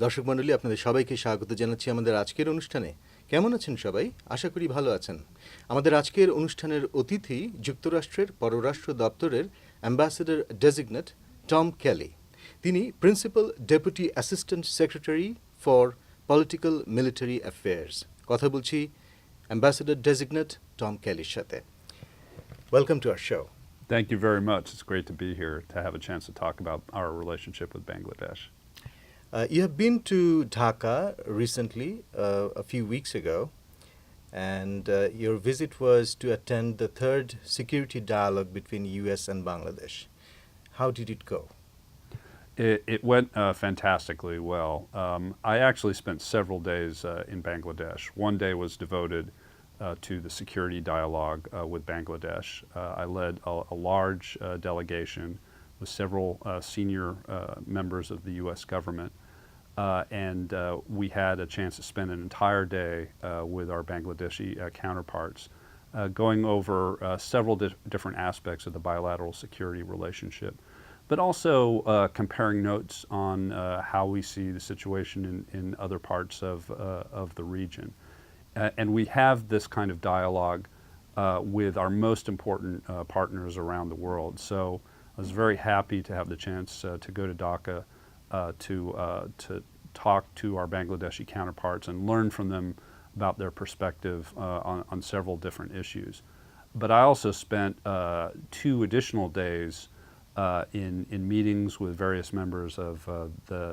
দর্শক মণ্ডলী, আপনাদের সবাইকে স্বাগত জানাচ্ছি আমাদের আজকের অনুষ্ঠানে। কেমন আছেন সবাই? আশা করি ভালো আছেন। আমাদের আজকের অনুষ্ঠানের অতিথি যুক্তরাষ্ট্রের পররাষ্ট্র দপ্তরের অ্যাম্বাসেডর ডেজিগনেট টম কেলি। তিনি principal deputy assistant secretary for political military affairs. কথা বলছি অ্যাম্বাসেডর ডেজিগনেট টম কেলির সাথে। Welcome to our show. Thank you very much. It's great to be here to have a chance to talk about our relationship with Bangladesh. You have been to Dhaka recently, a few weeks ago, and your visit was to attend the third security dialogue between US and Bangladesh. How did it go? It went fantastically well. I actually spent several days in Bangladesh. One day was devoted to the security dialogue with Bangladesh. I led a large delegation with several senior members of the U.S. government. And we had a chance to spend an entire day with our Bangladeshi counterparts, going over several different aspects of the bilateral security relationship, but also comparing notes on how we see the situation in other parts of the region. And we have this kind of dialogue with our most important partners around the world. So I was very happy to have the chance to go to Dhaka to talk to our Bangladeshi counterparts and learn from them about their perspective on several different issues. But I also spent 2 additional days in meetings with various members of the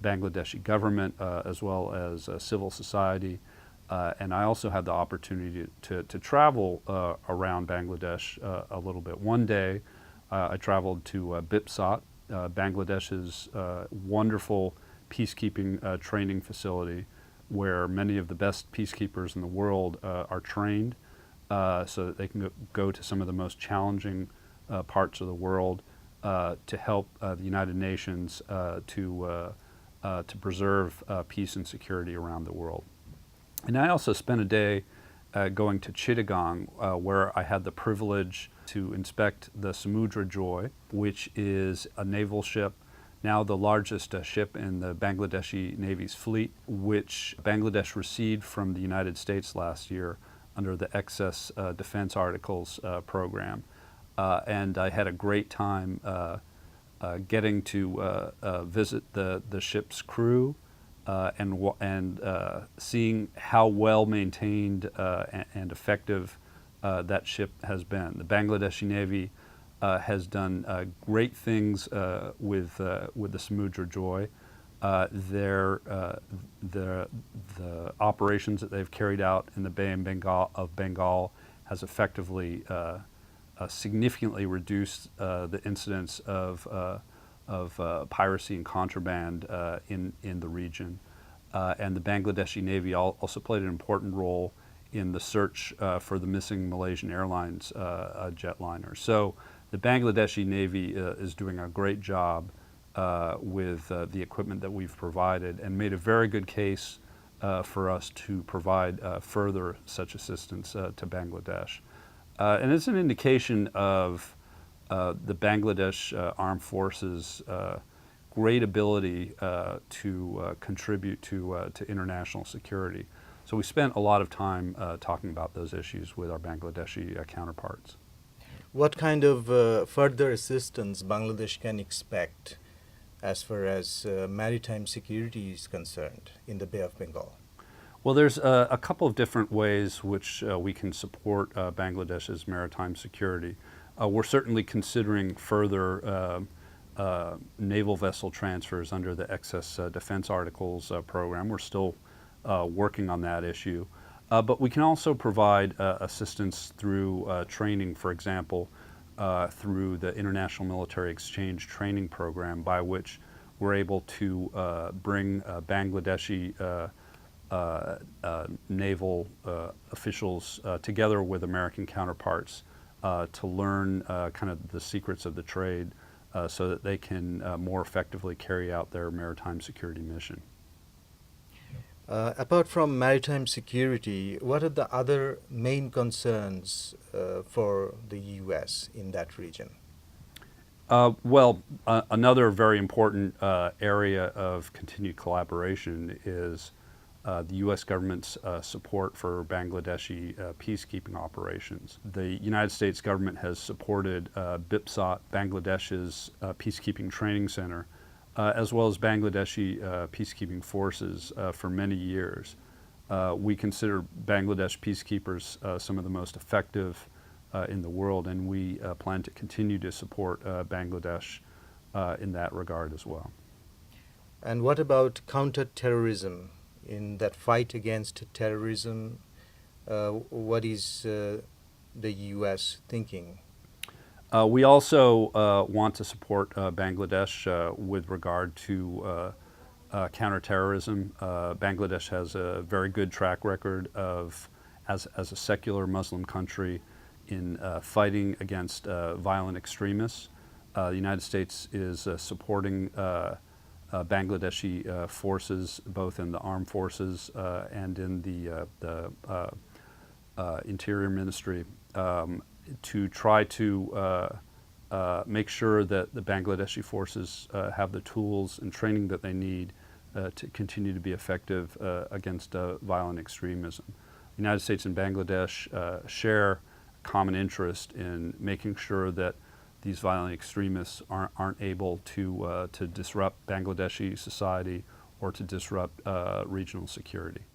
Bangladeshi government as well as civil society. And I also had the opportunity to travel around Bangladesh a little bit. One day I traveled to Bipsat, Bangladesh's wonderful peacekeeping training facility where many of the best peacekeepers in the world are trained so that they can go to some of the most challenging parts of the world to help the United Nations to preserve peace and security around the world. And I also spent a day going to Chittagong where I had the privilege to inspect the Samudra Joy, which is a naval ship, now the largest ship in the Bangladeshi Navy's fleet, which Bangladesh received from the United States last year under the Excess Defense Articles program. And I had a great time getting to visit the ship's crew and seeing how well maintained and effective that ship has been. The Bangladeshi Navy has done great things with the Samudra Joy. The operations that they've carried out in the Bay of Bengal has effectively significantly reduced the incidence of piracy and contraband in the region. And the Bangladeshi Navy also played an important role in the search for the missing Malaysian Airlines jetliner. So the Bangladeshi Navy is doing a great job with the equipment that we've provided and made a very good case for us to provide further such assistance to Bangladesh. And it's an indication of the Bangladesh Armed Forces' great ability to contribute to international security. So we spent a lot of time talking about those issues with our Bangladeshi counterparts. What kind of further assistance Bangladesh can expect as far as maritime security is concerned in the Bay of Bengal? Well, there's a couple of different ways which we can support Bangladesh's maritime security. We're certainly considering further naval vessel transfers under the Excess Defense Articles program. We're still working on that issue. But we can also provide assistance through training, for example, through the International Military Exchange Training Program, by which we're able to bring Bangladeshi naval officials together with American counterparts to learn kind of the secrets of the trade so that they can more effectively carry out their maritime security mission. Apart from maritime security, what are the other main concerns for the U.S. in that region? Another very important area of continued collaboration is the U.S. government's support for Bangladeshi peacekeeping operations. The United States government has supported BIPSOT, Bangladesh's peacekeeping training center, as well as Bangladeshi peacekeeping forces for many years. We consider Bangladesh peacekeepers some of the most effective in the world, and we plan to continue to support Bangladesh in that regard as well. And what about counter-terrorism? In that fight against terrorism, what is the U.S. thinking? We also want to support Bangladesh with regard to counterterrorism. Bangladesh has a very good track record of, as a secular Muslim country, in fighting against violent extremists. The United States is supporting Bangladeshi forces, both in the armed forces and in the Interior Ministry, to try to make sure that the Bangladeshi forces have the tools and training that they need to continue to be effective against violent extremism. The United States and Bangladesh share common interest in making sure that these violent extremists aren't able to disrupt Bangladeshi society or to disrupt regional security.